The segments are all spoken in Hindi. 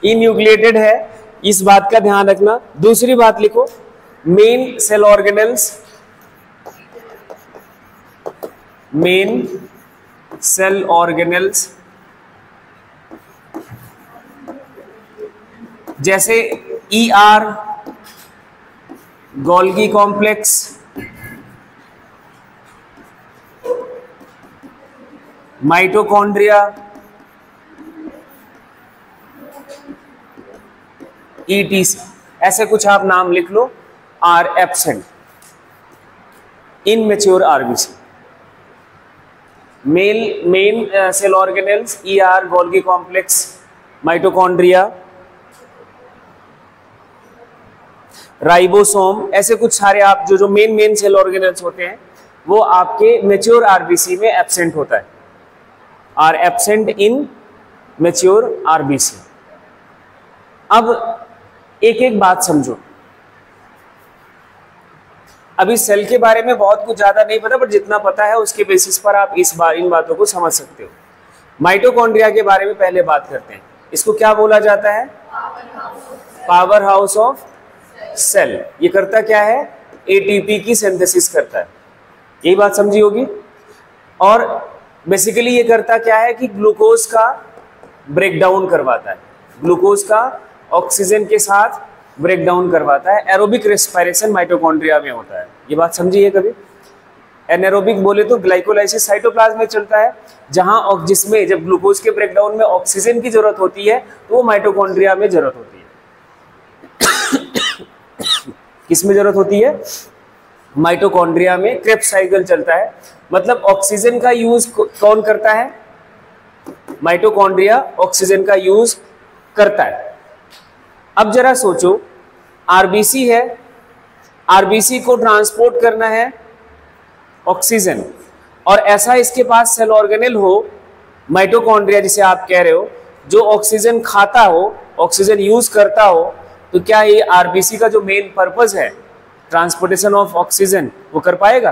इन्यूक्लिएटेड है, इस बात का ध्यान रखना। दूसरी बात लिखो, main cell organelles, main cell organelles जैसे ER, Golgi complex, mitochondria, ETC, ऐसे कुछ आप नाम लिख लो, are absent in mature RBC. Main cell organelles ER, Golgi complex, mitochondria, ribosome, ऐसे कुछ सारे आप जो मेन सेल ऑर्गेनेल्स होते हैं वो आपके मैच्योर आरबीसी में एब्सेंट होता है, or absent in mature RBC. अब एक एक बात समझो। अभी सेल के बारे में बहुत कुछ ज्यादा नहीं पता, बट जितना पता है उसके बेसिस पर आप इन बातों को समझ सकते हो। माइटोकॉन्ड्रिया के बारे में पहले बात करते हैं। इसको क्या बोला जाता है? Power house of cell. ये करता क्या है? एटीपी की सिंथेसिस करता है, यही बात समझी होगी। और बेसिकली ये करता क्या है कि ग्लूकोज का ब्रेकडाउन करवाता है, ग्लूकोज का ऑक्सीजन के साथ ब्रेकडाउन करवाता है। एरोबिक रेस्पिरेशन माइटोकॉन्ड्रिया में होता है, ये बात समझी है कभी? एनारोबिक बोले तो ग्लाइकोलाइसिस साइटोप्लाज्म में चलता है, जहां जिसमें जब ग्लूकोज के ब्रेकडाउन में ऑक्सीजन की जरूरत होती है तो वो माइटोकॉन्ड्रिया में जरूरत होती है। किसमें जरूरत होती है? माइटोकॉन्ड्रिया में क्रेब्स साइकिल चलता है, मतलब ऑक्सीजन का यूज कौन करता है? माइटोकॉन्ड्रिया ऑक्सीजन का यूज करता है। अब जरा सोचो, आरबीसी है, आरबीसी को ट्रांसपोर्ट करना है ऑक्सीजन, और ऐसा इसके पास सेल ऑर्गेनेल हो माइटोकॉन्ड्रिया जिसे आप कह रहे हो, जो ऑक्सीजन खाता हो, ऑक्सीजन यूज करता हो, तो क्या ये आरबीसी का जो मेन पर्पस है ट्रांसपोर्टेशन ऑफ ऑक्सीजन वो कर पाएगा?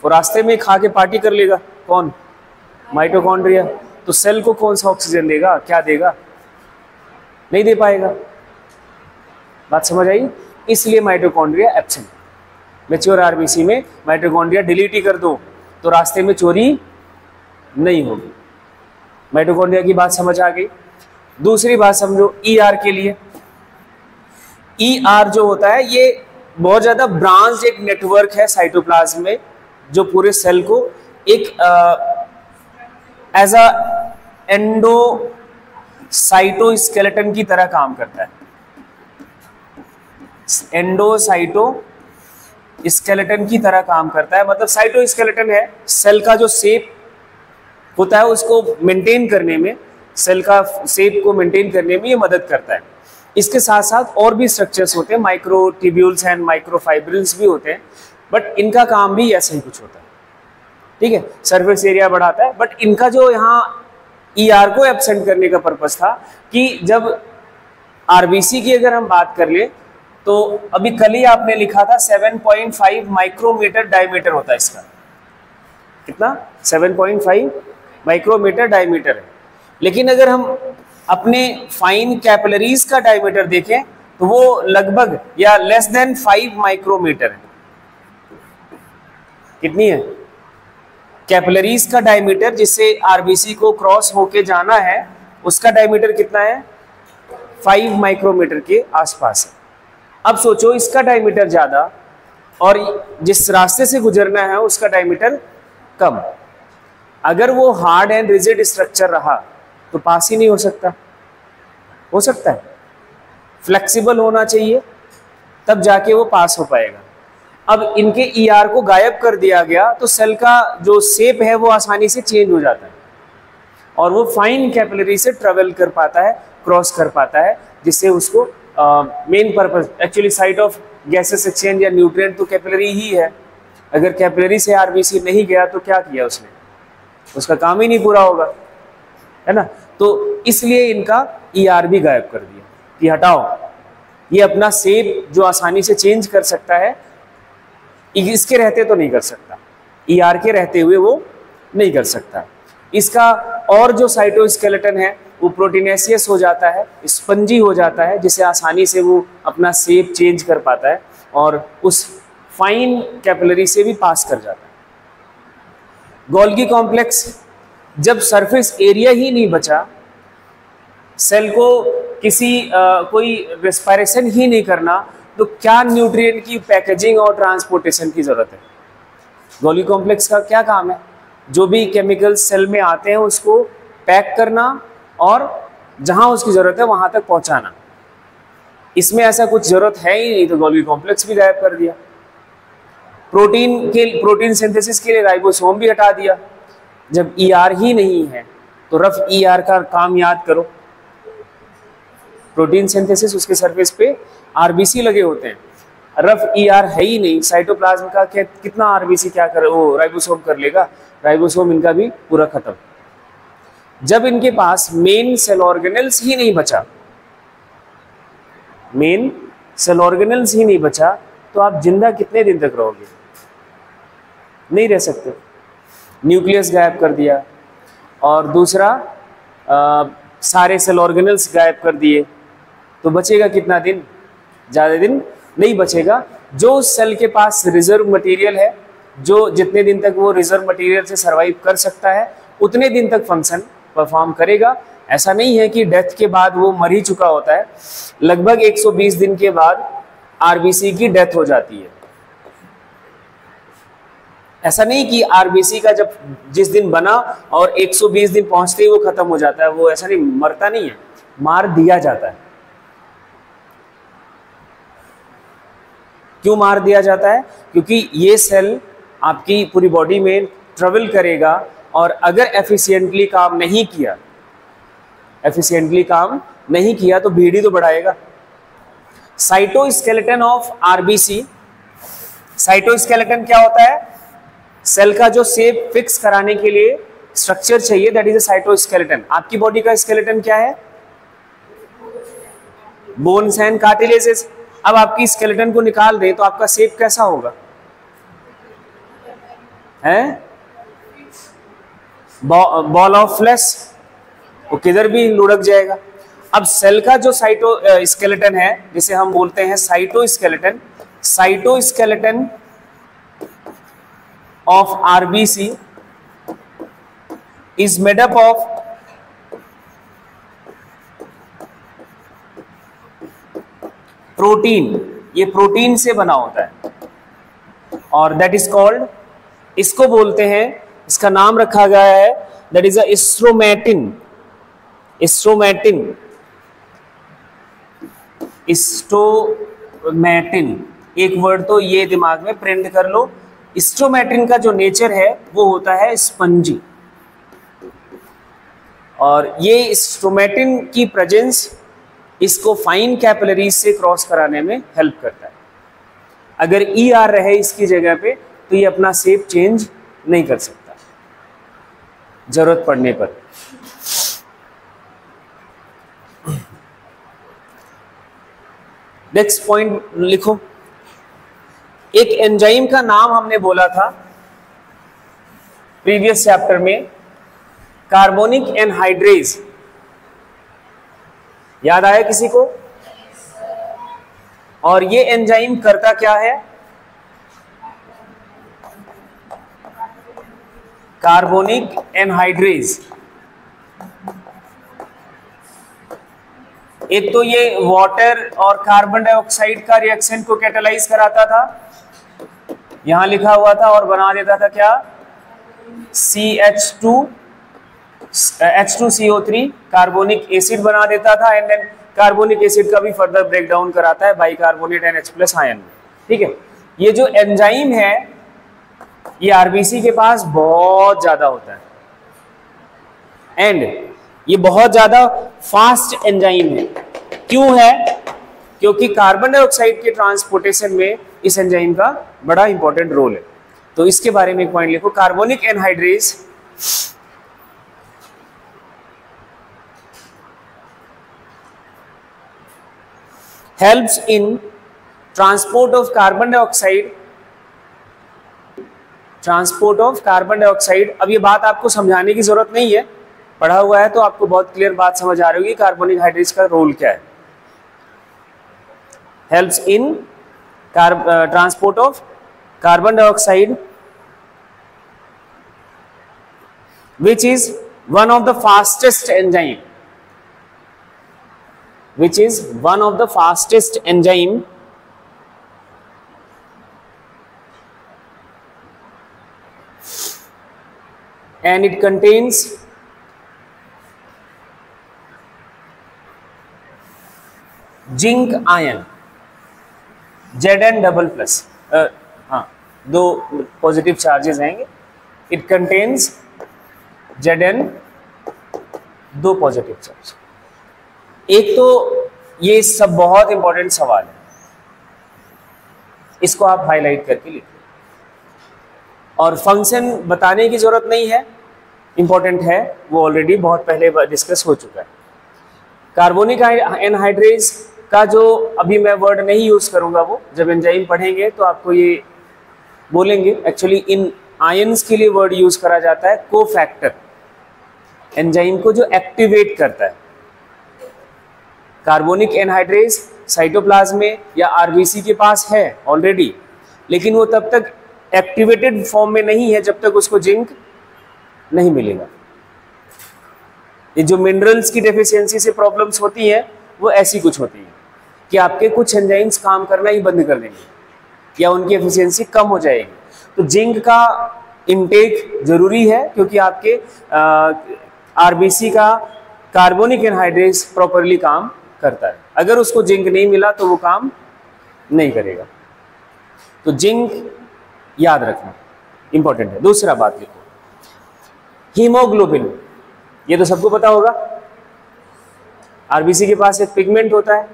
वो रास्ते में खा के पार्टी कर लेगा। कौन? माइटोकॉन्ड्रिया। तो सेल को कौन सा ऑक्सीजन देगा? क्या देगा? नहीं दे पाएगा। बात समझ आई? इसलिए माइटोकॉन्ड्रिया एब्सेंट। मैच्योर आरबीसी में माइटोकॉन्ड्रिया डिलीट ही कर दो तो रास्ते में चोरी नहीं होगी। माइटोकॉन्ड्रिया की बात समझ आ गई। दूसरी बात समझो, ER के लिए। ER जो होता है ये बहुत ज्यादा ब्रांच एक नेटवर्क है साइटोप्लाज्म में, जो पूरे सेल को एक एज अ एंडोसाइटोस्केलेटन की तरह काम करता है। एंडोसाइटोस्केलेटन की तरह काम करता है, मतलब साइटोस्केलेटन है, सेल का जो शेप होता है उसको मेंटेन करने में, सेल का शेप को मेंटेन करने में ये मदद करता है। इसके साथ साथ और भी स्ट्रक्चर्स होते हैं, माइक्रोट्यूब्यूल्स एंड माइक्रोफाइब्रिल्स भी होते हैं, बट इनका काम भी ऐसा ही कुछ होता है। ठीक है, सरफेस एरिया बढ़ाता है। बट इनका जो यहाँ ER को एब्सेंट करने का पर्पस था कि जब आरबीसी की अगर हम बात कर ले तो अभी कल ही आपने लिखा था 7.5 माइक्रोमीटर डायमीटर होता है इसका। कितना? 7.5 माइक्रोमीटर डायमीटर है। लेकिन अगर हम अपने फाइन कैपिलरीज का डायमीटर देखें तो वो लगभग या लेस देन 5 माइक्रोमीटर है। कितनी है? कैपिलरीज का डायमीटर जिससे आरबीसी को क्रॉस होके जाना है उसका डायमीटर कितना है? 5 माइक्रोमीटर के आसपास है। अब सोचो, इसका डायमीटर ज्यादा और जिस रास्ते से गुजरना है उसका डायमीटर कम। अगर वो हार्ड एंड रिजिड स्ट्रक्चर रहा तो पास ही नहीं हो सकता। हो सकता है? फ्लेक्सिबल होना चाहिए तब जाके वो पास हो पाएगा। अब इनके ER को गायब कर दिया गया तो सेल का जो शेप है वो आसानी से चेंज हो जाता है और वो फाइन कैपिलरी से ट्रेवल कर पाता है, क्रॉस कर पाता है, जिससे उसको main purpose actually site of gases exchange या न्यूट्रिएंट तो कैपिलरी ही है। अगर कैपिलरी से आरबीसी नहीं गया तो क्या किया उसने? उसका काम ही नहीं पूरा होगा, है ना। तो इसलिए इनका ER भी गायब कर दिया कि हटाओ, ये अपना शेप जो आसानी से चेंज कर सकता है इसके रहते तो नहीं कर सकता, ER के रहते हुए वो नहीं कर सकता। इसका और जो साइटोस्केलेटन है वो प्रोटीनेशियस हो जाता है, स्पंजी हो जाता है, जिसे आसानी से वो अपना शेप चेंज कर पाता है और उस फाइन कैपिलरी से भी पास कर जाता है। गोल्गी कॉम्प्लेक्स, जब सरफेस एरिया ही नहीं बचा, सेल को कोई रेस्पिरेशन ही नहीं करना, तो क्या न्यूट्रिएंट की पैकेजिंग और ट्रांसपोर्टेशन की जरूरत है? गोल्गी कॉम्प्लेक्स का क्या काम है? जो भी केमिकल सेल में आते हैं उसको पैक करना और जहां उसकी जरूरत है वहां तक पहुंचाना। इसमें ऐसा कुछ जरूरत है ही नहीं, तो गोल्गी कॉम्प्लेक्स भी गायब कर दिया। प्रोटीन सिंथेसिस के लिए राइबोसोम भी हटा दिया। जब ईआर ही नहीं है तो रफ ईआर का काम याद करो। प्रोटीन सिंथेसिस, उसके सरफेस पे आरबीसी लगे होते हैं, रफ ईआर है ही नहीं। साइटोप्लाज्म का कितना आरबीसी क्या कर, वो राइबोसोम कर लेगा? राइबोसोम इनका भी पूरा खत्म। जब इनके पास मेन सेल ऑर्गेनल्स ही नहीं बचा, मेन सेल ऑर्गेनल्स ही नहीं बचा, तो आप जिंदा कितने दिन तक रहोगे? नहीं रह सकते। न्यूक्लियस गायब कर दिया और दूसरा सारे सेल ऑर्गेनल्स गायब कर दिए, तो बचेगा कितना दिन? ज़्यादा दिन नहीं बचेगा। जो सेल के पास रिजर्व मटेरियल है, जो जितने दिन तक वो रिजर्व मटेरियल से सर्वाइव कर सकता है, उतने दिन तक फंक्शन परफॉर्म करेगा। ऐसा नहीं है कि डेथ के बाद वो मर ही चुका होता है। लगभग 120 दिन के बाद आरबीसी की डेथ हो जाती है। ऐसा नहीं कि आरबीसी का जब जिस दिन बना और 120 दिन पहुंचते ही वो खत्म हो जाता है, वो ऐसा नहीं, मरता नहीं है, मार दिया जाता है। क्यों मार दिया जाता है? क्योंकि ये सेल आपकी पूरी बॉडी में ट्रेवल करेगा और अगर एफिशिएंटली काम नहीं किया तो भीड़ तो बढ़ाएगा। साइटोस्केलेटन ऑफ आरबीसी, साइटोस्केलेटन क्या होता है? सेल का जो शेप फिक्स कराने के लिए स्ट्रक्चर चाहिए, दैट इज अ साइटोस्केलेटन। आपकी बॉडी का स्केलेटन क्या है? Bones and cartilages. अब आपकी स्केलेटन को निकाल दें तो आपका शेप कैसा होगा? हैं? बॉल ऑफ फ्लैश, वो किधर भी लुढ़क जाएगा। अब सेल का जो साइटोस्केलेटन है, जिसे हम बोलते हैं cytoskeleton, cytoskeleton of RBC is made up of protein. ये प्रोटीन से बना होता है और दैट इज कॉल्ड, इसको बोलते हैं, इसका नाम रखा गया है, दैट इज अ स्ट्रोमैटिन। स्टोमैटिन, एक वर्ड तो ये दिमाग में प्रिंट कर लो। स्ट्रोमैटिन का जो नेचर है वो होता है स्पंजी, और ये स्ट्रोमैटिन की प्रेजेंस इसको फाइन कैपिलरीज से क्रॉस कराने में हेल्प करता है। अगर ईआर रहे इसकी जगह पे तो ये अपना शेप चेंज नहीं कर सकता जरूरत पड़ने पर। नेक्स्ट पॉइंट लिखो। एक एंजाइम का नाम हमने बोला था प्रीवियस चैप्टर में, कार्बोनिक एनहाइड्रेज। याद आया किसी को? और ये एंजाइम करता क्या है? Carbonic anhydrase. एक तो ये वाटर और कार्बन डाइऑक्साइड का रिएक्शन को कैटालाइज कराता था, यहां लिखा हुआ था, और बना देता था क्या? H2CO3 कार्बोनिक एसिड बना देता था, एंड देन कार्बोनिक एसिड का भी फर्दर ब्रेक डाउन कराता है बाइकार्बोनेट NH+ आयन में। ठीक है, ये जो एंजाइम है ये आरबीसी के पास बहुत ज्यादा होता है, एंड ये बहुत ज्यादा फास्ट एंजाइम है। क्यों है? क्योंकि कार्बन डाइऑक्साइड के ट्रांसपोर्टेशन में इस एंजाइम का बड़ा इंपॉर्टेंट रोल है। तो इसके बारे में एक पॉइंट लिखो, carbonic anhydrase helps in transport of carbon dioxide। अब ये बात आपको समझाने की जरूरत नहीं है, पढ़ा हुआ है तो आपको बहुत क्लियर बात समझ आ रही होगी कार्बोनिक हाइड्रेट्स का रोल क्या है। Helps in transport of carbon dioxide which is one of the fastest enzyme, which is one of the fastest enzyme and it contains zinc ion Zn double plus, हाँ दो पॉजिटिव चार्जेस आएंगे। इट कंटेन्स Zn दो पॉजिटिव चार्ज। एक तो ये सब बहुत इंपॉर्टेंट सवाल है, इसको आप हाईलाइट करके लिखिए और फंक्शन बताने की जरूरत नहीं है, इंपॉर्टेंट है, वो ऑलरेडी बहुत पहले डिस्कस हो चुका है। कार्बोनिक एनहाइड्रेज का जो अभी मैं वर्ड नहीं यूज करूंगा, वो जब एंजाइम पढ़ेंगे तो आपको ये बोलेंगे। एक्चुअली इन आयंस के लिए वर्ड यूज करा जाता है कोफैक्टर, एंजाइम को जो एक्टिवेट करता है। कार्बोनिक एनहाइड्रेज साइटोप्लाज्म में या आरबीसी के पास है ऑलरेडी, लेकिन वो तब तक एक्टिवेटेड फॉर्म में नहीं है जब तक उसको जिंक नहीं मिलेगा। ये जो मिनरल्स की डेफिशिएंसी से प्रॉब्लम्स होती हैं वो ऐसी कुछ होती है कि आपके कुछ एंजाइम्स काम करना ही बंद कर देंगे या उनकी एफिशिएंसी कम हो जाएगी। तो जिंक का इनटेक जरूरी है क्योंकि आपके आरबीसी का कार्बोनिक एनहाइड्रेज प्रॉपरली काम करता है। अगर उसको जिंक नहीं मिला तो वो काम नहीं करेगा। तो जिंक याद रखना इंपॉर्टेंट है। दूसरा बात लिखो, हीमोग्लोबिन, ये तो सबको पता होगा। आरबीसी के पास एक पिगमेंट होता है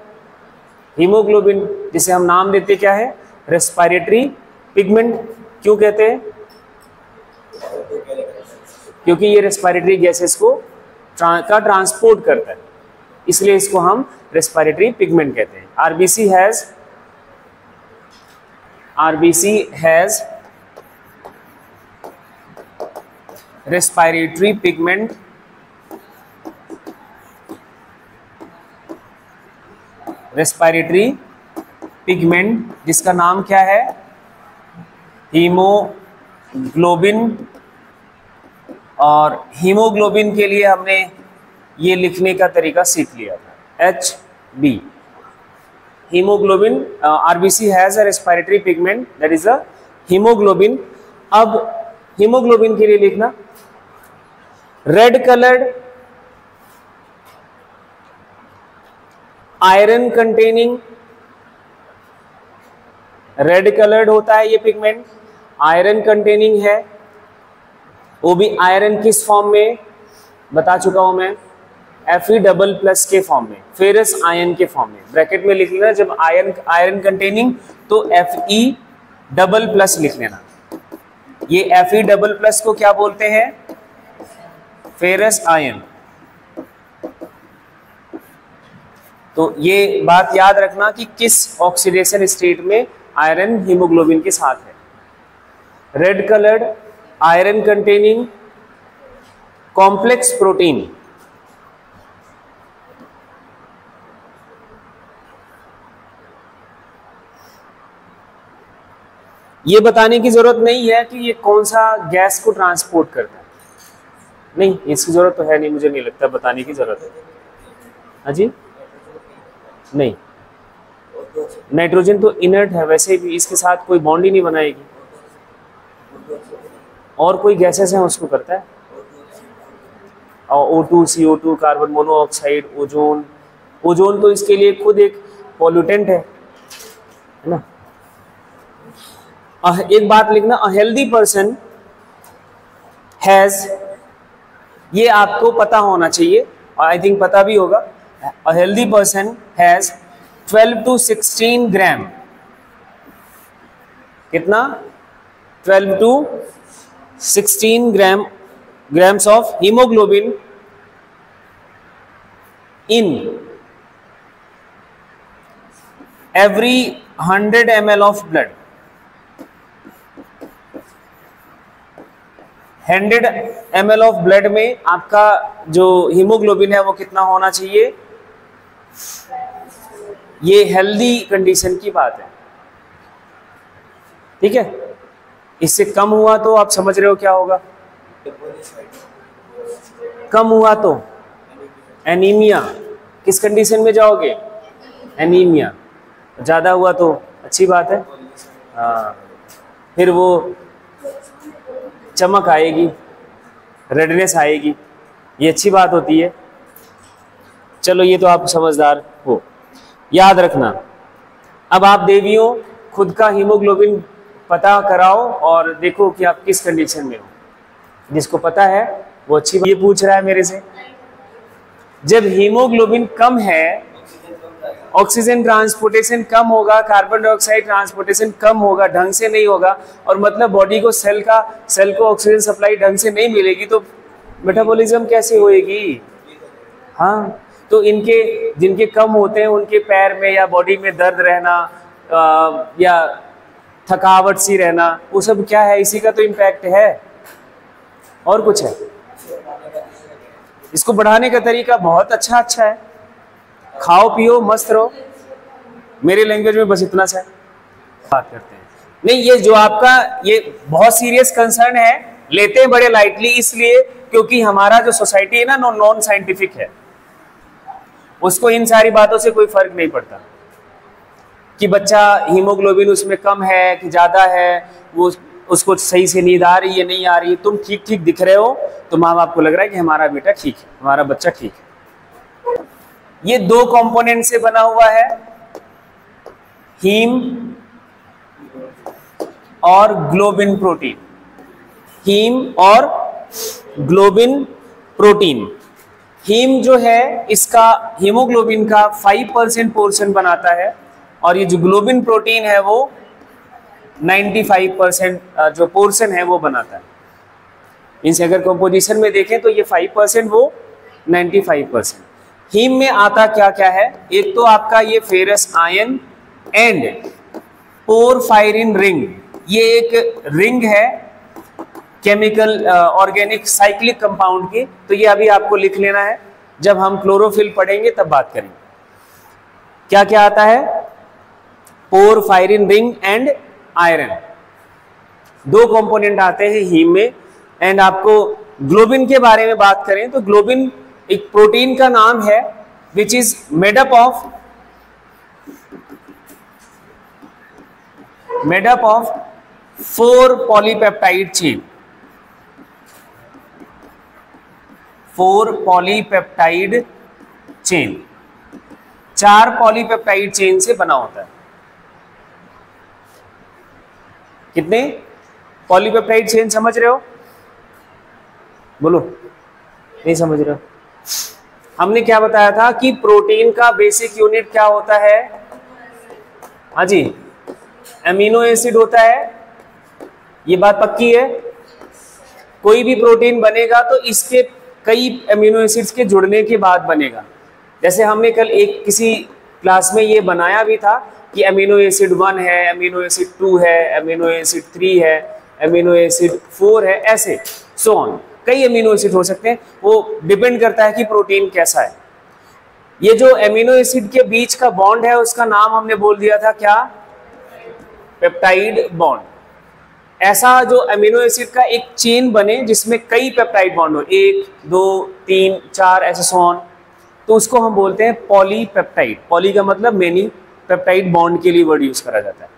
हीमोग्लोबिन, जिसे हम नाम देते क्या है, रेस्पिरेटरी पिगमेंट। क्यों कहते हैं? क्योंकि ये रेस्पिरेटरी गैसेस को ट्रांसपोर्ट करता है, इसलिए इसको हम रेस्पिरेटरी पिगमेंट कहते हैं। आरबीसी हैज रेस्पिरेटरी पिगमेंट जिसका नाम क्या है, हीमोग्लोबिन। और हीमोग्लोबिन के लिए हमने ये लिखने का तरीका सीख लिया था, HB। Haemoglobin, RBC has a respiratory pigment that is a haemoglobin. अब हीमोग्लोबिन के लिए लिखना red coloured iron containing, red coloured होता है ये पिगमेंट, आयरन कंटेनिंग है। वो भी आयरन किस फॉर्म में बता चुका हूं मैं, Fe डबल प्लस के फॉर्म में, फेरस आयन के फॉर्म में। ब्रैकेट में लिख लेना जब आयरन कंटेनिंग तो Fe डबल प्लस लिख लेना। ये Fe डबल प्लस को क्या बोलते हैं, फेरस आयन। तो ये बात याद रखना कि किस ऑक्सीडेशन स्टेट में आयरन हीमोग्लोबिन के साथ है। Red coloured iron containing complex protein, ये बताने की जरूरत नहीं है कि ये कौन सा गैस को ट्रांसपोर्ट करता है, नहीं इसकी जरूरत तो है नहीं, मुझे नहीं लगता बताने की जरूरत है। हाँ जी, नहीं, नाइट्रोजन तो इनर्ट है वैसे भी, इसके साथ कोई बॉन्ड ही नहीं बनाएगी। और कोई गैसेस हैं उसको करता है, और O2, CO2, carbon monoxide, ozone. Ozone तो इसके लिए खुद एक पॉल्यूटेंट है ना। एक बात लिखना, अ हेल्दी पर्सन हैज, ये आपको पता होना चाहिए और आई थिंक पता भी होगा। A healthy person has 12 to 16 ग्राम, कितना, 12 to 16 grams of hemoglobin in every 100 ml of blood। 100 ml of blood में आपका जो हीमोग्लोबिन है वो कितना होना चाहिए? ये हेल्दी कंडीशन की बात है, ठीक है। इससे कम हुआ तो आप समझ रहे हो क्या होगा? कम हुआ तो एनीमिया। किस कंडीशन में जाओगे? एनीमिया। ज़्यादा हुआ तो अच्छी बात है, हाँ, फिर वो चमक आएगी, रेडनेस आएगी, ये अच्छी बात होती है। चलो ये तो आप समझदार हो, याद रखना। अब आप देवियों खुद का हीमोग्लोबिन पता कराओ और देखो कि आप किस कंडीशन में हो। जिसको पता है वो अच्छी बात। ये पूछ रहा है मेरे से, जब हीमोग्लोबिन कम है ऑक्सीजन ट्रांसपोर्टेशन कम होगा, कार्बन डाइऑक्साइड ट्रांसपोर्टेशन कम होगा, ढंग से नहीं होगा, और मतलब बॉडी को सेल को ऑक्सीजन सप्लाई ढंग से नहीं मिलेगी तो मेटाबॉलिज्म कैसे होएगी? हाँ, तो इनके जिनके कम होते हैं उनके पैर में या बॉडी में दर्द रहना या थकावट सी रहना, वो सब क्या है? इसी का तो इम्पैक्ट है, और कुछ है? इसको बढ़ाने का तरीका बहुत अच्छा है, खाओ पियो मस्त रहो। मेरे लैंग्वेज में बस इतना सा बात करते हैं। नहीं, ये जो आपका ये बहुत सीरियस कंसर्न है, लेते हैं बड़े लाइटली इसलिए क्योंकि हमारा जो सोसाइटी है ना नॉन साइंटिफिक है, उसको इन सारी बातों से कोई फर्क नहीं पड़ता कि बच्चा हीमोग्लोबिन उसमें कम है कि ज़्यादा है, वो उसको सही से नींद आ रही है नहीं आ रही है। तुम ठीक दिख रहे हो तो माँ बाप को लग रहा है कि हमारा बेटा ठीक है, हमारा बच्चा ठीक है। ये दो कंपोनेंट से बना हुआ है, हीम और ग्लोबिन प्रोटीन। हीम और ग्लोबिन प्रोटीन। हीम जो है इसका हीमोग्लोबिन का 5% पोर्शन बनाता है और ये जो ग्लोबिन प्रोटीन है वो 95% जो पोर्शन है वो बनाता है। इनसे अगर कंपोजिशन में देखें तो ये 5% वो 95%। हीम में आता क्या क्या है? एक तो आपका ये ferrous ion and porphyrin ring, ये एक रिंग है केमिकल ऑर्गेनिक साइक्लिक कंपाउंड की, तो ये अभी आपको लिख लेना है, जब हम क्लोरोफिल पढ़ेंगे तब बात करेंगे। क्या क्या आता है? पोरफायरिन रिंग एंड आयरन, दो कंपोनेंट आते हैं हीम में। एंड आपको ग्लोबिन के बारे में बात करें तो ग्लोबिन एक प्रोटीन का नाम है which is made up of 4 polypeptide chain. 4 polypeptide chain, 4 polypeptide chain से बना होता है। कितने पॉलीपेप्टाइड चेन समझ रहे हो? बोलो, नहीं समझ रहे हो? हमने क्या बताया था कि प्रोटीन का बेसिक यूनिट क्या होता है? हाँ जी, अमीनो एसिड होता है। ये बात पक्की है। कोई भी प्रोटीन बनेगा तो इसके कई अमीनो एसिड्स के जुड़ने के बाद बनेगा। जैसे हमने कल एक किसी क्लास में ये बनाया भी था कि अमीनो एसिड 1 है, अमीनो एसिड 2 है, अमीनो एसिड 3 है, अमीनो एसिड 4 है, ऐसे सो ऑन। कई अमीनो एसिड हो सकते हैं, वो डिपेंड करता है कि प्रोटीन कैसा है। ये जो अमीनो एसिड के बीच का बॉन्ड है उसका नाम हमने बोल दिया था क्या? Peptide bond. ऐसा जो अमीनो एसिड का एक चेन बने जिसमें कई पेप्टाइड बॉन्ड हो, 1 2 3 4 ऐसे सो ऑन, तो उसको हम बोलते हैं पॉलीपेप्टाइड। पॉली का मतलब मेनी, पेप्टाइड बॉन्ड के लिए वर्ड यूज करा जाता है।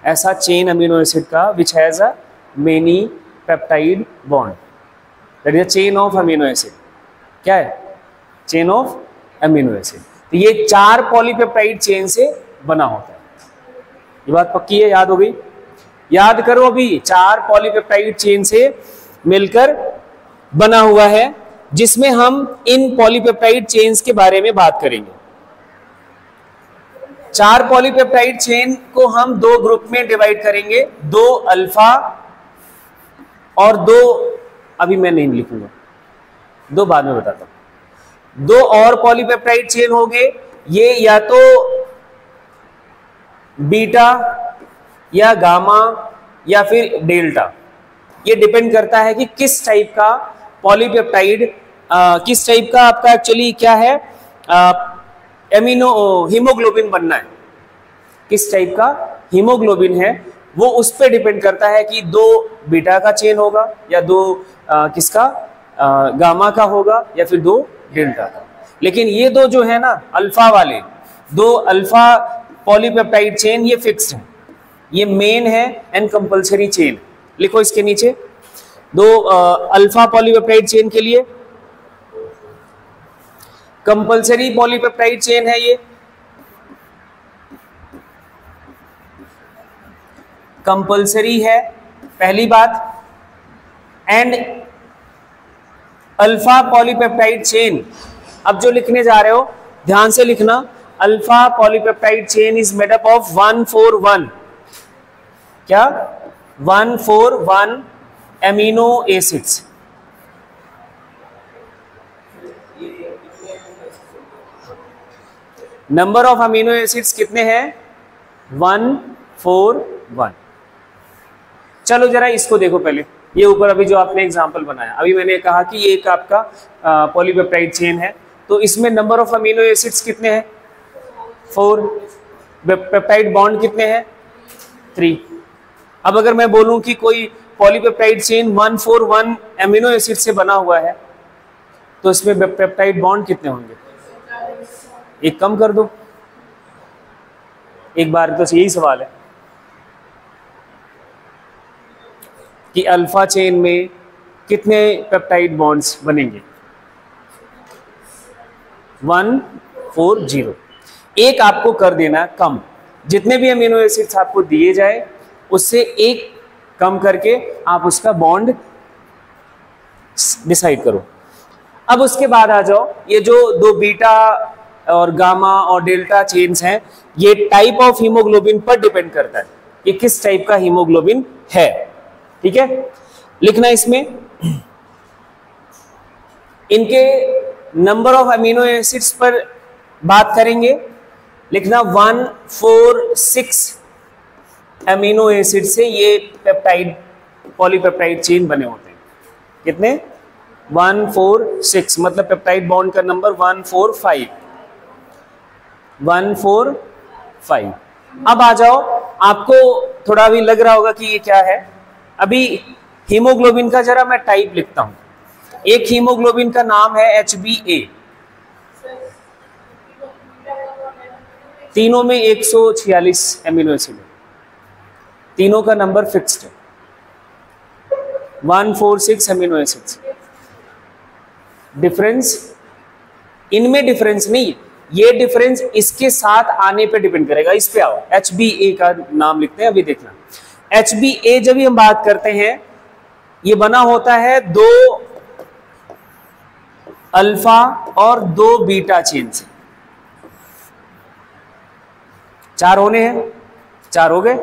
ऐसा चेन अमीनो एसिड का which has a many peptide bond, that is a chain of amino acid. क्या है? Chain of amino acid. तो ये 4 पॉलीपेप्टाइड चेन से बना होता है। ये बात पक्की है, याद हो गई? याद करो अभी, 4 पॉलीपेप्टाइड चेन से मिलकर बना हुआ है, जिसमें हम इन पॉलीपेप्टाइड चेन्स के बारे में बात करेंगे। 4 पॉलीपेप्टाइड चेन को हम 2 ग्रुप में डिवाइड करेंगे, 2 अल्फा और 2, अभी मैं नहीं लिखूंगा, 2 बाद में बताता हूं। 2 और पॉलीपेप्टाइड चेन होंगे, ये या तो बीटा या गामा या फिर डेल्टा, ये डिपेंड करता है कि किस टाइप का पॉलीपेप्टाइड, किस टाइप का आपका एक्चुअली क्या है एमिनो हीमोग्लोबिन बनना है, किस टाइप का हीमोग्लोबिन है, वो उस पर डिपेंड करता है कि 2 बीटा का चेन होगा या 2 किसका गामा का होगा या फिर 2 डेल्टा का। लेकिन ये 2 जो है ना अल्फा वाले 2 अल्फा पॉलीपेप्टाइड चेन ये फिक्स्ड है, ये मेन है एंड कंपलसरी चेन। लिखो इसके नीचे 2 अल्फा पॉलीपेप्टाइड चेन के लिए कंपलसरी पॉलीपेप्टाइड चेन है, ये कंपलसरी है पहली बात। एंड अल्फा पॉलीपेप्टाइड चेन, अब जो लिखने जा रहे हो ध्यान से लिखना, alpha polypeptide chain is made up of 141, क्या 141 amino acids. Number of amino acids कितने हैं 141। चलो जरा इसको देखो पहले, ये ऊपर अभी जो आपने एग्जांपल बनाया, अभी मैंने कहा कि ये एक आपका पॉलीपेप्टाइड चेन है, तो इसमें नंबर ऑफ अमीनो एसिड्स कितने हैं 4, पेप्टाइड बॉन्ड कितने हैं 3। अब अगर मैं बोलूं कि कोई पॉलीपेप्टाइड चेन 141 एमिनो एसिड से बना हुआ है तो इसमें पेप्टाइड बॉन्ड कितने होंगे, एक कम कर दो एक बार, तो यही सवाल है कि अल्फा चेन में कितने पेप्टाइड बॉन्ड्स बनेंगे 140। एक आपको कर देना कम, जितने भी अमीनो एसिड्स आपको दिए जाए उससे एक कम करके आप उसका बॉन्ड डिसाइड करो। अब उसके बाद आ जाओ, ये जो 2 बीटा और गामा और डेल्टा चेन्स हैं, ये टाइप ऑफ हीमोग्लोबिन पर डिपेंड करता है कि किस टाइप का हीमोग्लोबिन है। ठीक है, लिखना इसमें इनके नंबर ऑफ अमीनो एसिड्स पर बात करेंगे, लिखना 146 अमीनो एसिड से ये पेप्टाइड पॉलीपेप्टाइड चेन बने होते हैं। कितने 146, मतलब पेप्टाइड बॉन्ड का नंबर 145। अब आ जाओ, आपको थोड़ा अभी लग रहा होगा कि ये क्या है। अभी हीमोग्लोबिन का जरा मैं टाइप लिखता हूं। एक हीमोग्लोबिन का नाम है HbA, तीनों में 146 एमिनो एसिड है, तीनों का नंबर फिक्स्ड है 146 एमिनो एसिड्स। डिफरेंस इनमें डिफरेंस नहीं, ये डिफरेंस इसके साथ आने पे डिपेंड करेगा। इस पे आओ, HbA का नाम लिखते हैं, अभी देखना। HbA जब भी हम बात करते हैं ये बना होता है 2 अल्फा और 2 बीटा चेन से। 4 होने हैं, 4 हो गए,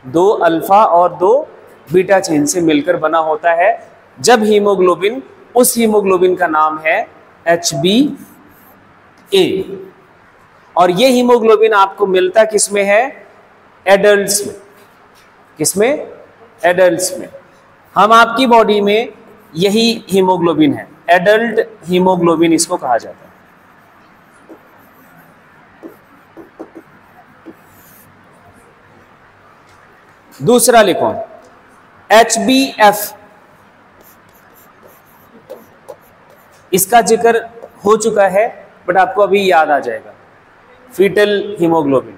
2 अल्फा और 2 बीटा चेन से मिलकर बना होता है जब हीमोग्लोबिन, उस हीमोग्लोबिन का नाम है HbA। और ये हीमोग्लोबिन आपको मिलता किसमें है, एडल्ट्स में। किसमें, एडल्ट्स में। हम आपकी बॉडी में यही हीमोग्लोबिन है, एडल्ट हीमोग्लोबिन इसको कहा जाता है। दूसरा लिखो HbF, इसका जिक्र हो चुका है बट आपको अभी याद आ जाएगा। फीटल हीमोग्लोबिन,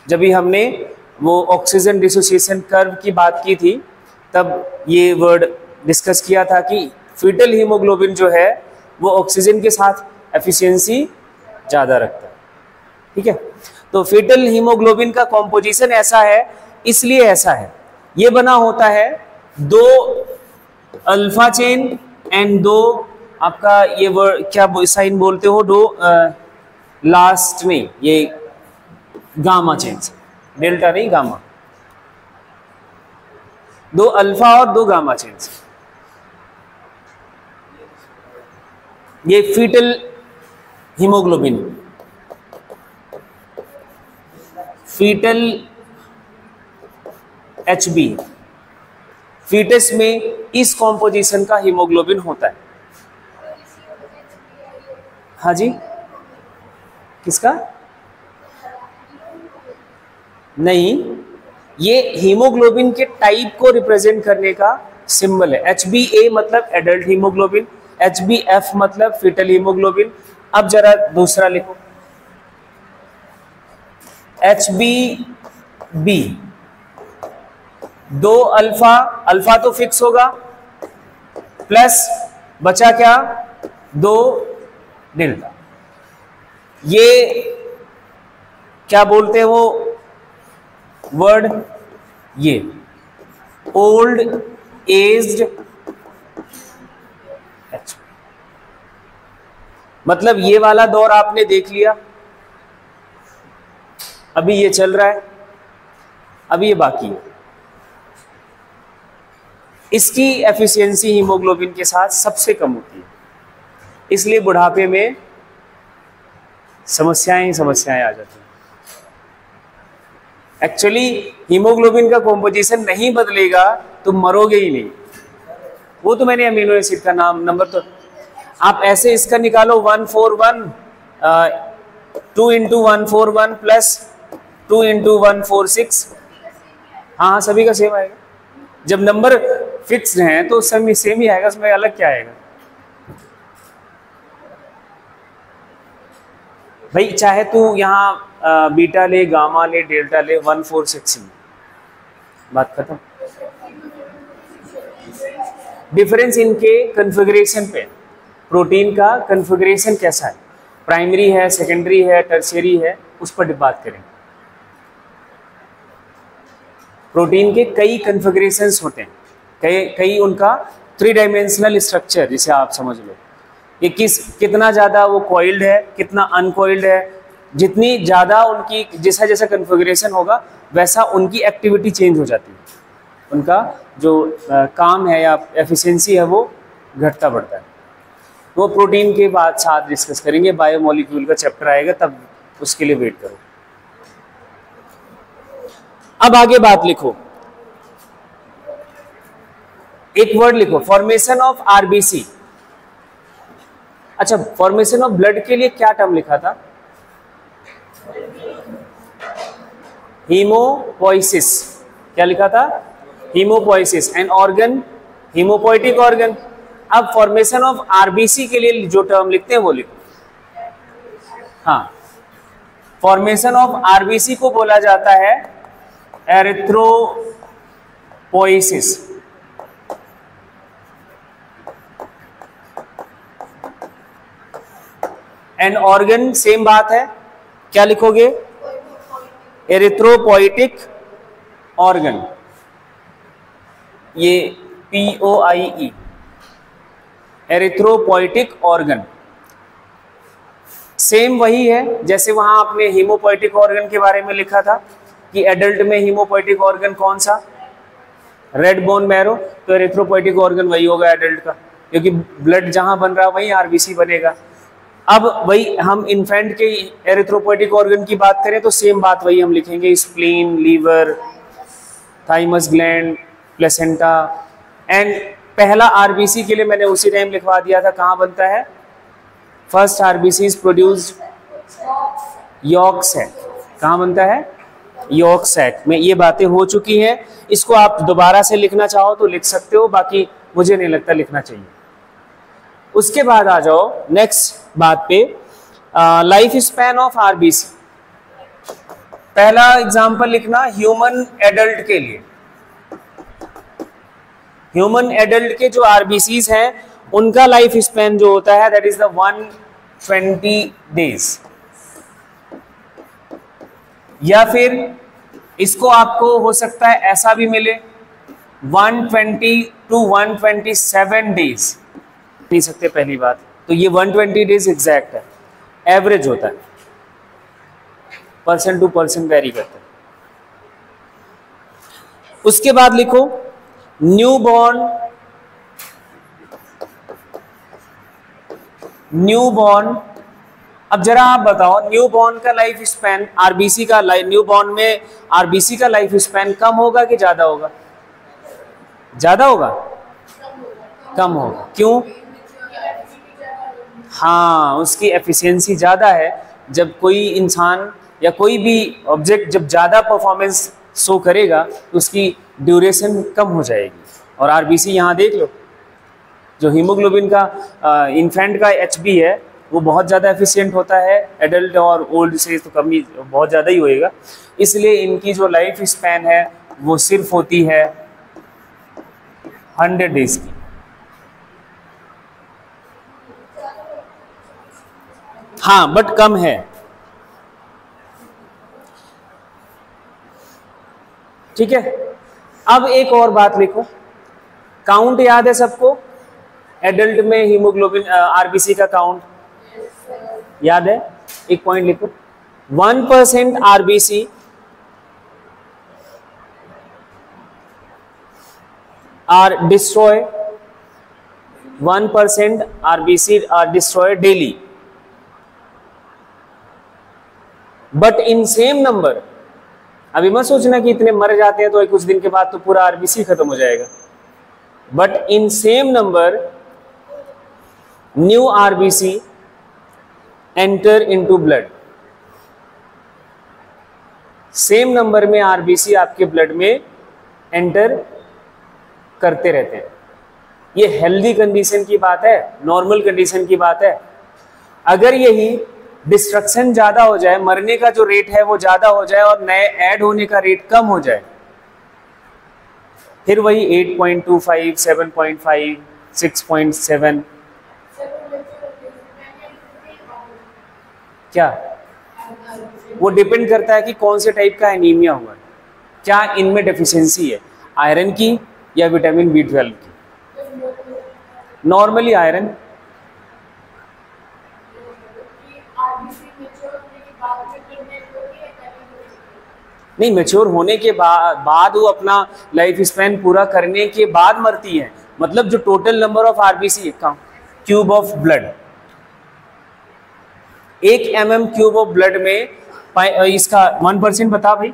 जब भी हमने वो ऑक्सीजन डिसोसिएशन कर्व की बात की थी तब ये वर्ड डिस्कस किया था कि फीटल हीमोग्लोबिन जो है वो ऑक्सीजन के साथ एफिशिएंसी ज़्यादा रखता है। ठीक है, तो फीटल हीमोग्लोबिन का कॉम्पोजिशन ऐसा है, इसलिए ऐसा है, ये बना होता है 2 अल्फा चेन एंड 2 आपका ये वर्ड क्या साइन बोलते हो, 2 लास्ट में ये गामा चेन, डेल्टा नहीं गामा, 2 अल्फा और 2 गामा चेन। ये foetal haemoglobin, foetal HB। Foetus में इस कॉम्पोजिशन का हीमोग्लोबिन होता है। हाँ जी, किसका? नहीं, ये हीमोग्लोबिन के टाइप को रिप्रेजेंट करने का सिंबल है। HbA मतलब एडल्ट हीमोग्लोबिन, HbF मतलब फीटल हीमोग्लोबिन। अब जरा दूसरा लिखो, HbB, 2 अल्फा, अल्फा तो फिक्स होगा, प्लस बचा क्या? 2 डेल्टा। ये क्या बोलते हैं वो वर्ड? ये ओल्ड एज्ड H, मतलब ये वाला दौर आपने देख लिया, अभी ये चल रहा है, अभी ये बाकी है। इसकी एफिशिएंसी हीमोग्लोबिन के साथ सबसे कम होती है, इसलिए बुढ़ापे में समस्याएं ही समस्याएं आ जाती हैं। एक्चुअली हीमोग्लोबिन का कॉम्पोजिशन नहीं बदलेगा तो मरोगे ही नहीं। वो तो मैंने अमीनो एसिड का नाम नंबर तो आप ऐसे इसका निकालो 141 2 इंटू 141 प्लस 2 इंटू 146। हाँ, सभी का सेम आएगा। जब नंबर फिक्स हैं तो सब सेम ही आएगा, उसमें अलग क्या आएगा भाई? चाहे तू यहाँ बीटा ले, गामा ले, डेल्टा ले, 146 में बात खत्म। डिफरेंस इनके कन्फिगरेशन पे, प्रोटीन का कन्फिगरेशन कैसा है, प्राइमरी है, सेकेंडरी है, टर्शियरी है, उस पर बात करें। प्रोटीन के कई कन्फिगरेशंस होते हैं, कई उनका 3 डायमेंशनल स्ट्रक्चर, जिसे आप समझ लो कि कितना ज़्यादा वो कॉइल्ड है, कितना अनकॉइल्ड है। जितनी ज़्यादा उनकी जैसा जैसा कन्फिगरेशन होगा वैसा उनकी एक्टिविटी चेंज हो जाती है, उनका जो काम है या एफिशिएंसी है वो घटता बढ़ता है। वो प्रोटीन के बाद साथ डिस्कस करेंगे, बायोमोलिक्यूल का चैप्टर आएगा तब, उसके लिए वेट करो। अब आगे बात लिखो, एक वर्ड लिखो, फॉर्मेशन ऑफ आरबीसी। अच्छा, फॉर्मेशन ऑफ ब्लड के लिए क्या टर्म लिखा था? हीमोपोइसिस। क्या लिखा था? Haemopoiesis. An organ, haemopoietic organ. अब फॉर्मेशन ऑफ आरबीसी के लिए जो टर्म लिखते हैं वो लिखो। हाँ, फॉर्मेशन ऑफ आरबीसी को बोला जाता है एरिथ्रोपोइसिस। एंड ऑर्गन सेम बात है, क्या लिखोगे? एरिथ्रोपोइटिक ऑर्गन, ये POIE, एरिथ्रोपोइटिक ऑर्गन। सेम वही है जैसे वहां आपने हीमोपोइटिक ऑर्गन के बारे में लिखा था कि एडल्ट में हीमोपोइटिक ऑर्गन कौन सा? Red bone marrow. तो एरिथ्रोपोइटिक ऑर्गन वही होगा एडल्ट का, क्योंकि ब्लड जहां बन रहा वही आरबीसी बनेगा। अब वही हम इन्फेंट के एरिथ्रोपोइटिक ऑर्गन की बात करें तो सेम बात वही हम लिखेंगे, spleen, liver, thymus gland, placenta. And पहला आरबीसी के लिए मैंने उसी टाइम लिखवा दिया था, कहाँ बनता है? First RBC is produced yolk sac. कहाँ बनता है? यॉर्क सैक में। ये बातें हो चुकी हैं, इसको आप दोबारा से लिखना चाहो तो लिख सकते हो, बाकी मुझे नहीं लगता लिखना चाहिए। उसके बाद आ जाओ नेक्स्ट बात पे, लाइफ स्पैन ऑफ आरबीसी। पहला एग्जांपल लिखना ह्यूमन एडल्ट के लिए। ह्यूमन एडल्ट के जो आरबीसीज हैं उनका लाइफ स्पैन जो होता है दैट इज द 120 डेज। या फिर इसको आपको हो सकता है ऐसा भी मिले 120 to 127 डेज। नहीं सकते पहली बात तो ये 120 डेज एग्जैक्ट है, एवरेज होता है, पर्सन टू पर्सन वेरी करता है। उसके बाद लिखो न्यूबॉर्न अब जरा आप बताओ, न्यूबॉर्न का लाइफ स्पैन आरबीसी का न्यूबॉर्न में आरबीसी का लाइफ स्पैन कम होगा कि ज्यादा होगा? ज्यादा होगा? कम होगा। क्यों? हाँ, उसकी एफिशिएंसी ज्यादा है। जब कोई इंसान या कोई भी ऑब्जेक्ट जब ज्यादा परफॉर्मेंस शो करेगा तो उसकी ड्यूरेशन कम हो जाएगी। और आरबीसी यहाँ देख लो, जो हीमोग्लोबिन का इन्फेंट का एचबी है वो बहुत ज़्यादा एफिशिएंट होता है, एडल्ट और ओल्ड से तो कम ही, बहुत ज़्यादा ही होएगा। इसलिए इनकी जो लाइफ स्पैन है वो सिर्फ होती है 100 डेज की। हाँ, बट कम है। ठीक है, अब एक और बात लिखो, काउंट याद है सबको? एडल्ट में हीमोग्लोबिन आरबीसी का काउंट याद है? एक पॉइंट लिखो, 1% RBC are destroy, 1% RBC are destroy daily, but in same number. अभी मत सोचना कि इतने मर जाते हैं तो कुछ दिन के बाद तो पूरा आरबीसी खत्म हो जाएगा। But in same number new RBC enter into blood. Same number में आरबीसी आपके ब्लड में एंटर करते रहते हैं। ये हेल्दी कंडीशन की बात है, नॉर्मल कंडीशन की बात है। अगर यही डिस्ट्रक्शन ज्यादा हो जाए, मरने का जो रेट है वो ज्यादा हो जाए और नए ऐड होने का रेट कम हो जाए, फिर वही 8.25, 7.5, 6.7 क्या, वो डिपेंड करता है कि कौन से टाइप का एनीमिया हुआ है, क्या इनमें डेफिशिएंसी है, आयरन की या विटामिन B12 की। Normally iron. नहीं, मैच्योर होने के बाद वो अपना लाइफ स्पैन पूरा करने के बाद मरती है। मतलब जो total number of RBC cube of blood, 1 mm cube of blood में इसका 1% बता भाई,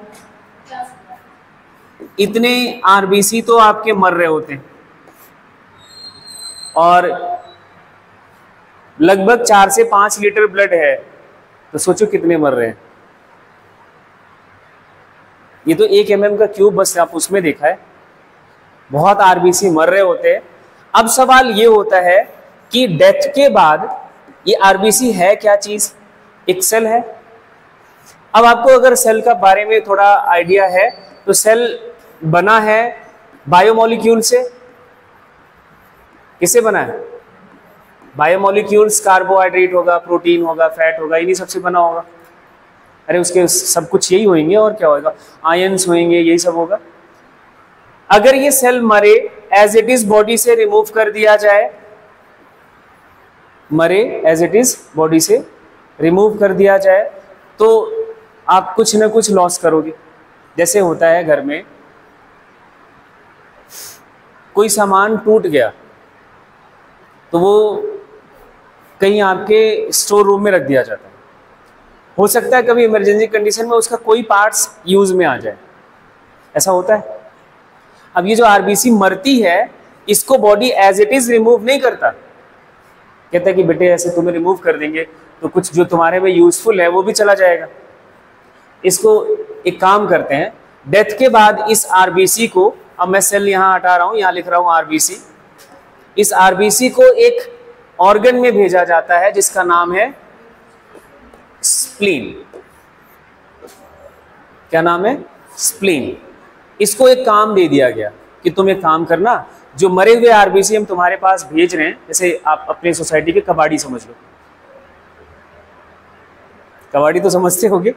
इतने आरबीसी तो आपके मर रहे होते हैं। और लगभग 4 से 5 लीटर ब्लड है, तो सोचो कितने मर रहे हैं। ये तो 1 mm का क्यूब बस आप उसमें देखा है, बहुत आरबीसी मर रहे होते हैं। अब सवाल ये होता है कि डेथ के बाद ये आरबीसी है क्या चीज? एक सेल है। अब आपको अगर सेल का बारे में थोड़ा आइडिया है तो सेल बना है बायोमोलिक्यूल से। किससे बना है? बायोमोलिक्यूल्स, कार्बोहाइड्रेट होगा, प्रोटीन होगा, फैट होगा, इन्हीं सबसे बना होगा। अरे उसके सब कुछ यही होंगे और क्या होगा, आयंस होंगे, यही सब होगा। अगर ये सेल मरे, एज इट इज बॉडी से रिमूव कर दिया जाए, मरे एज इट इज बॉडी से रिमूव कर दिया जाए, तो आप कुछ ना कुछ लॉस करोगे। जैसे होता है घर में कोई सामान टूट गया तो वो कहीं आपके स्टोर रूम में रख दिया जाता है। हो सकता है कभी इमरजेंसी कंडीशन में उसका कोई पार्ट्स यूज में आ जाए, ऐसा होता है। अब ये जो आरबीसी मरती है, इसको body as it is remove नहीं करता। कहता है कि बेटे ऐसे तुम्हें रिमूव कर देंगे तो कुछ जो तुम्हारे में यूजफुल है वो भी चला जाएगा। इसको एक काम करते हैं, डेथ के बाद इस आरबीसी को, अब मैं सेल यहाँ हटा रहा हूँ, यहाँ लिख रहा हूँ आरबीसी, इस आरबीसी को एक ऑर्गन में भेजा जाता है जिसका नाम है स्प्लीन। क्या नाम है? स्प्लीन। इसको एक काम दे दिया गया कि तुम एक काम करना, जो मरे हुए आरबीसी हम तुम्हारे पास भेज रहे हैं, जैसे आप अपने सोसाइटी के कबाड़ी समझ लो, कबाड़ी तो समझते होगे,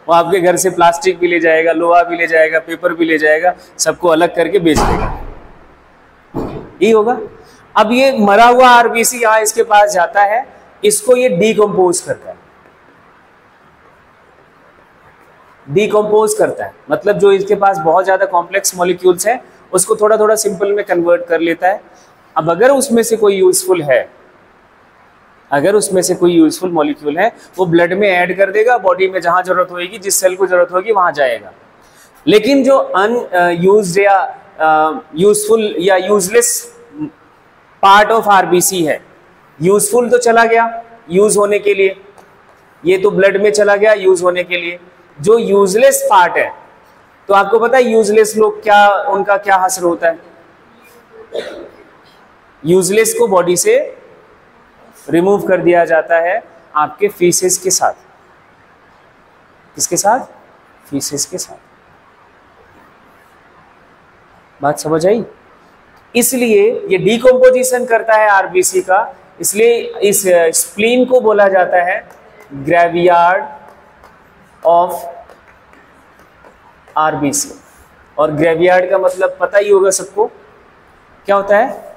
वो आपके घर से प्लास्टिक भी ले जाएगा, लोहा भी ले जाएगा, पेपर भी ले जाएगा, सबको अलग करके बेच देगा, यही होगा। अब ये मरा हुआ आरबीसी यहाँ इसके पास जाता है, इसको ये डीकम्पोज करता है। डीकम्पोज करता है मतलब जो इसके पास बहुत ज्यादा कॉम्प्लेक्स मॉलिक्यूल्स हैं उसको थोड़ा थोड़ा सिंपल में कन्वर्ट कर लेता है। अब अगर उसमें से कोई यूजफुल है अगर उसमें से कोई यूजफुल मॉलिक्यूल है वो ब्लड में ऐड कर देगा, बॉडी में जहां जरूरत होगी, जिस सेल को जरूरत होगी वहां जाएगा। लेकिन जो अनयूज्ड या यूजफुल या यूजलेस पार्ट ऑफ आरबीसी है, यूजफुल तो चला गया यूज होने के लिए, ये तो ब्लड में चला गया यूज होने के लिए। जो यूजलेस पार्ट है, तो आपको पता है यूजलेस लोग क्या, उनका क्या हश्र होता है? यूजलेस को बॉडी से रिमूव कर दिया जाता है आपके फीसेस के साथ। किसके साथ? फीसेस के साथ। बात समझ आई? इसलिए ये डिकम्पोजिशन करता है आरबीसी का, इसलिए इस स्प्लीन को बोला जाता है ग्रेवयार्ड ऑफ आरबीसी। और ग्रेवयार्ड का मतलब पता ही होगा सबको, क्या होता है?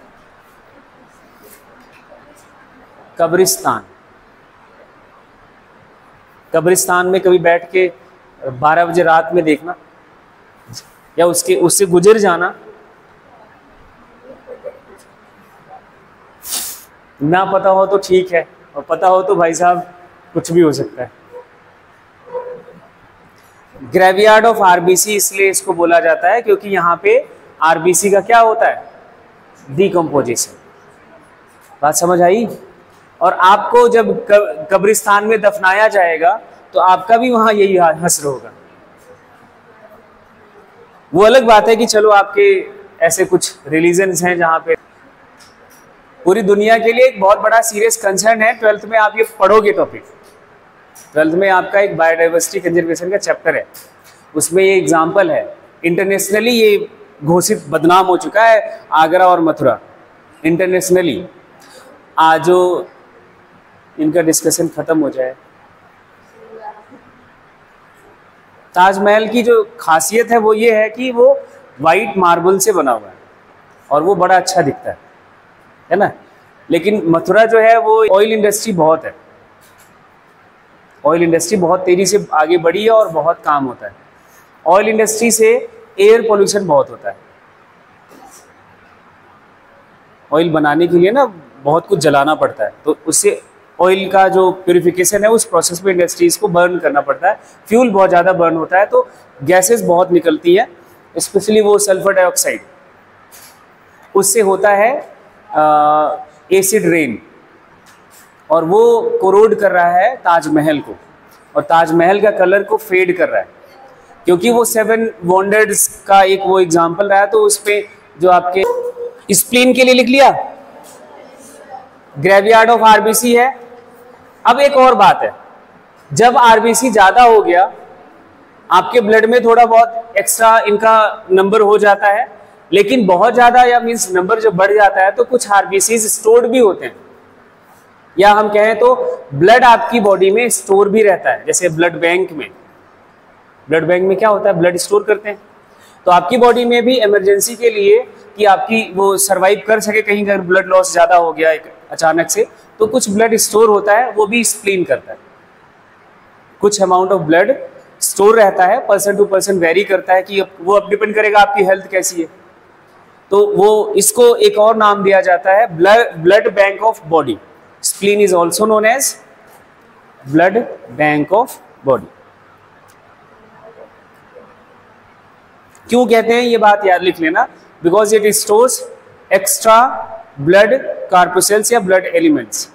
कब्रिस्तान। कब्रिस्तान में कभी बैठ के 12 बजे रात में देखना, या उससे गुजर जाना, ना पता हो तो ठीक है, और पता हो तो भाई साहब कुछ भी हो सकता है। ग्रेवयार्ड ऑफ आरबीसी इसलिए इसको बोला जाता है क्योंकि यहाँ पे आरबीसी का क्या होता है? डिकम्पोजिशन। बात समझ आई? और आपको जब कब्रिस्तान में दफनाया जाएगा तो आपका भी वहां यही हश्र होगा। वो अलग बात है कि चलो आपके ऐसे कुछ रिलीजन्स हैं जहां पे पूरी दुनिया के लिए एक बहुत बड़ा सीरियस कंसर्न है। 12th में आप ये पढ़ोगे टॉपिक, 12th में आपका एक बायोडाइवर्सिटी कंजर्वेशन का चैप्टर है, उसमें ये एग्जाम्पल है। इंटरनेशनली ये घोषित बदनाम हो चुका है आगरा और मथुरा, इंटरनेशनली। आज जो इनका डिस्कशन खत्म हो जाए। ताजमहल की जो खासियत है वो ये है कि वो वाइट मार्बल से बना हुआ है और वो बड़ा अच्छा दिखता है ना। लेकिन मथुरा जो है वो ऑयल इंडस्ट्री बहुत है, ऑयल इंडस्ट्री बहुत तेजी से आगे बढ़ी है और बहुत काम होता है। ऑयल इंडस्ट्री से एयर पोल्यूशन बहुत होता है। ऑयल बनाने के लिए ना बहुत कुछ जलाना पड़ता है, तो उससे ऑयल का जो प्यूरिफिकेशन है उस प्रोसेस में इंडस्ट्रीज को बर्न करना पड़ता है। फ्यूल बहुत ज़्यादा बर्न होता है तो गैसेस बहुत निकलती है, स्पेशली वो सल्फर डाइऑक्साइड। उससे होता है एसिड रेन, और वो कोरोड कर रहा है ताजमहल को, और ताजमहल का कलर को फेड कर रहा है, क्योंकि वो 7 वंडर्स का एक वो एग्जाम्पल रहा है। तो उस पर जो आपके स्प्लीन के लिए लिख लिया, ग्रेवयार्ड ऑफ आरबीसी है। अब एक और बात है, जब आरबीसी ज्यादा हो गया, आपके ब्लड में थोड़ा बहुत एक्स्ट्रा इनका नंबर हो जाता है, लेकिन बहुत ज्यादा या मींस नंबर जब बढ़ जाता है तो कुछ आरबीसी स्टोर्ड भी होते हैं, या हम कहें तो ब्लड आपकी बॉडी में स्टोर भी रहता है। जैसे ब्लड बैंक में, ब्लड बैंक में क्या होता है? ब्लड स्टोर करते हैं। तो आपकी बॉडी में भी इमरजेंसी के लिए कि आपकी वो सरवाइव कर सके, कहीं अगर ब्लड लॉस ज़्यादा हो गया एक अचानक से, तो कुछ ब्लड स्टोर होता है, वो भी स्प्लीन करता है। कुछ अमाउंट ऑफ ब्लड स्टोर रहता है, पर्सन टू पर्सन वेरी करता है कि वो अब डिपेंड करेगा आपकी हेल्थ कैसी है। तो वो इसको एक और नाम दिया जाता है blood bank of body. Spleen is also known as blood bank of body. क्यों कहते हैं ये बात याद लिख लेना, because it stores extra blood corpuscles या ब्लड एलिमेंट्स।